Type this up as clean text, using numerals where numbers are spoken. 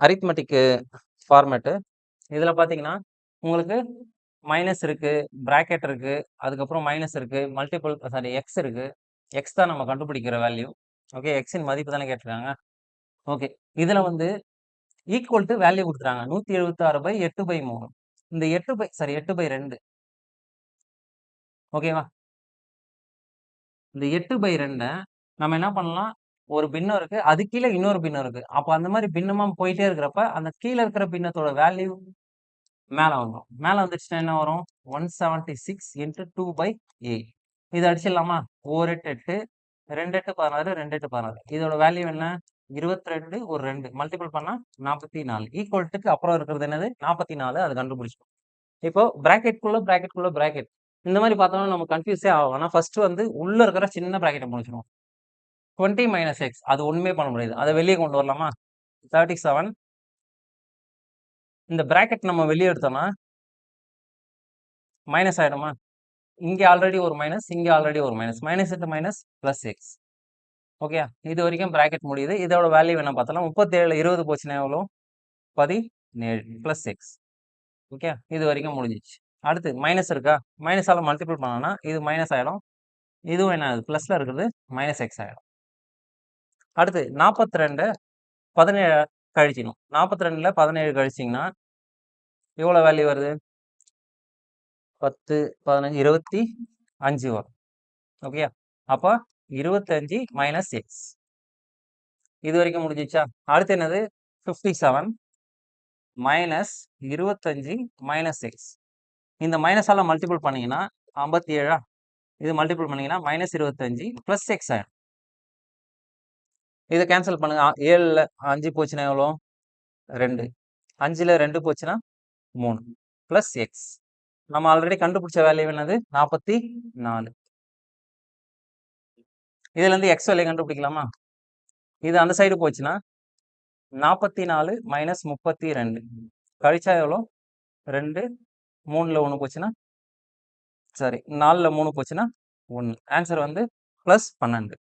Arithmetic format. இதில பார்த்தீங்கன்னா, உங்களுக்கு மைனஸ் இருக்கு, பிராக்கெட் இருக்கு, அதுக்கப்புறம் மைனஸ் இருக்கு, மல்டிபிள் சாரி எக்ஸ் இருக்கு. எக்ஸ் தான் நம்ம கண்டுபிடிக்கிற வேல்யூ. ஓகே. எக்ஸின் மதிப்பு தானே கேட்டிருக்காங்க. ஓகே. இதில வந்து ஈக்குவல் டூ வேல்யூ குடுத்துட்டாங்க. 176/8/3. இந்த 8/2 ஓகேவா? இந்த 8/2 நம்ம என்ன பண்ணலாம், ஒரு பின்னம் இருக்கு. அது கீழ இன்னொரு பின்னம் இருக்கு. அப்ப அந்த மாரி பின்னமா போயிட்டே இருக்கிறப்ப, அந்த கீழ இருக்கிற பின்னத்தோட வேல்யூ மேல வந்துரும். மேல வந்துருச்சுன்னா என்ன வரும்? 176 × 2/8. இத அடிச்சிடலாமா? 4 8 8, 2 8 16, 2 8 16. இதோட வேல்யூ என்ன? 22 ஒரு 2 மல்டிபிள் பண்ணா 44. ஈக்குவல் டுக்கு அப்புறம் இருக்கிறது என்னது? 44. அது கண்டுபிடிச்சிட்டோம். இப்போ பிராக்கெட். இந்த மாரி பார்த்தோம்னா நம்ம கன்ஃப்யூஸே ஆகும். ஆனா ஃபர்ஸ்ட் வந்து உள்ள இருக்கிற சின்ன பிராக்கெட்ட முடிச்சிருவோம். 20 - x அது ஒண்ணுமே பண்ண முடியாது. அத வெளிய கொண்டு வரலாமா? 37. இந்த பிராக்கெட் நம்ம வெளிய எடுத்தோம்னா மைனஸ் ஆயிடுமா? இங்க ஆல்ரெடி ஒரு மைனஸ், இங்க ஆல்ரெடி ஒரு minus. Minus into minus plus X. ஓகேயா? இது வரைக்கும் பிராக்கெட் முடியுது. இதோட வேல்யூ என்ன பார்த்தலாம்? 37 20 போச்சுன்னா எவ்வளோ? 17 பிளஸ் எக்ஸ். ஓகே. இது வரைக்கும் முடிஞ்சிச்சு. அடுத்து மைனஸ் இருக்கா? மைனஸால மல்டிபிள் பண்ணோம்னா இது மைனஸ் ஆயிடும். இதுவும் என்ன ஆகுது? பிளஸ்ல இருக்கிறது மைனஸ் எக்ஸ் ஆயிடும். அடுத்து 42 17 கழிக்கணும். 42ல 17 கழிச்சீங்கன்னா எவ்வளோ வேல்யூ வருது? 10 15 25 வரும். ஓகேயா? அப்ப 25 மைனஸ் எக்ஸ். இது வரைக்கும் முடிஞ்சிச்சா? அடுத்து என்னது? 57 மைனஸ் 25 மைனஸ் எக்ஸ். இந்த மைனஸால மல்டிபிள் பண்ணீங்கன்னா 57ஆ? இது மல்டிபிள் பண்ணீங்கன்னா மைனஸ் 25 பிளஸ் எக்ஸ் ஆயிடும். இதை கேன்சல் பண்ணுங்க. 7ல 5 போச்சுன்னா எவ்வளோ? 2. 5ல 2 போச்சுன்னா 3 பிளஸ் எக்ஸ். நம்ம ஆல்ரெடி கண்டுபிடிச்ச வேல்யூ என்னது? 44. இதுல இருந்து எக்ஸ் வேல்யூ கண்டுபிடிக்கலாமா? இது அந்த சைடு போச்சுன்னா 44 மைனஸ் 32 கழிச்சா எவ்வளோ? 2. 3ல 1 போச்சுன்னா சாரி 4ல 3 போச்சுன்னா 1. ஆன்சர் வந்து +12.